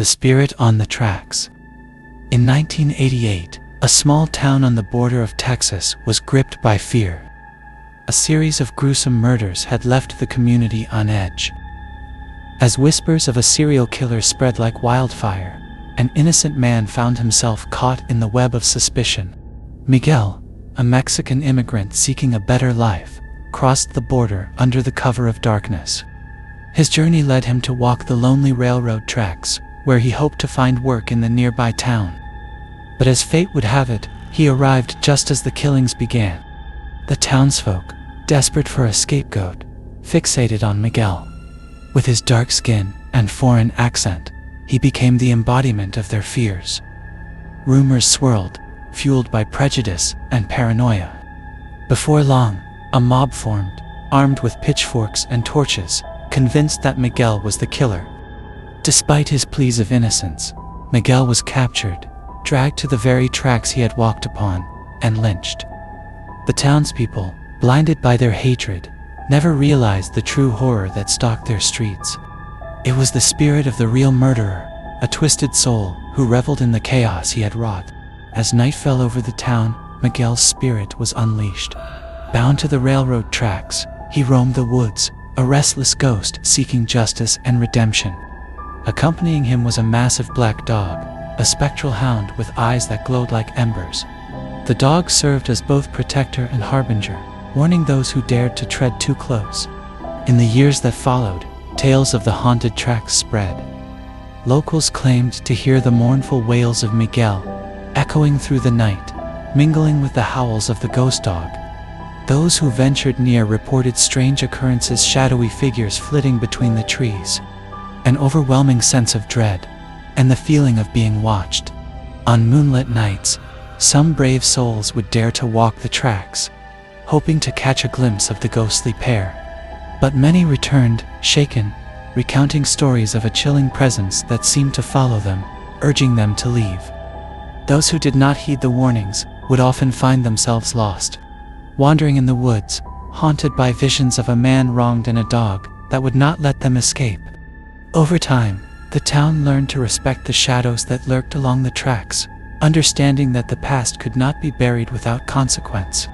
The Spirit on the Tracks. In 1988, a small town on the border of Texas was gripped by fear. A series of gruesome murders had left the community on edge. As whispers of a serial killer spread like wildfire, an innocent man found himself caught in the web of suspicion. Miguel, a Mexican immigrant seeking a better life, crossed the border under the cover of darkness. His journey led him to walk the lonely railroad tracks, where he hoped to find work in the nearby town. But as fate would have it, he arrived just as the killings began. The townsfolk, desperate for a scapegoat, fixated on Miguel. With his dark skin and foreign accent, he became the embodiment of their fears. Rumors swirled, fueled by prejudice and paranoia. Before long, a mob formed, armed with pitchforks and torches, convinced that Miguel was the killer. Despite his pleas of innocence, Miguel was captured, dragged to the very tracks he had walked upon, and lynched. The townspeople, blinded by their hatred, never realized the true horror that stalked their streets. It was the spirit of the real murderer, a twisted soul who reveled in the chaos he had wrought. As night fell over the town, Miguel's spirit was unleashed. Bound to the railroad tracks, he roamed the woods, a restless ghost seeking justice and redemption. Accompanying him was a massive black dog, a spectral hound with eyes that glowed like embers. The dog served as both protector and harbinger, warning those who dared to tread too close. In the years that followed, tales of the haunted tracks spread. Locals claimed to hear the mournful wails of Miguel, echoing through the night, mingling with the howls of the ghost dog. Those who ventured near reported strange occurrences, shadowy figures flitting between the trees, an overwhelming sense of dread, and the feeling of being watched. On moonlit nights, some brave souls would dare to walk the tracks, hoping to catch a glimpse of the ghostly pair. But many returned, shaken, recounting stories of a chilling presence that seemed to follow them, urging them to leave. Those who did not heed the warnings would often find themselves lost, wandering in the woods, haunted by visions of a man wronged and a dog that would not let them escape. Over time, the town learned to respect the shadows that lurked along the tracks, understanding that the past could not be buried without consequence.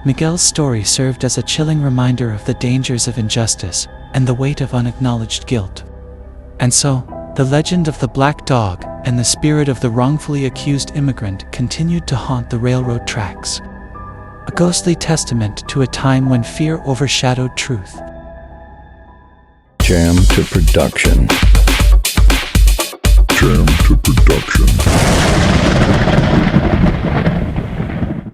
Miguel's story served as a chilling reminder of the dangers of injustice and the weight of unacknowledged guilt. And so, the legend of the black dog and the spirit of the wrongfully accused immigrant continued to haunt the railroad tracks. A ghostly testament to a time when fear overshadowed truth. Jam to production. Jam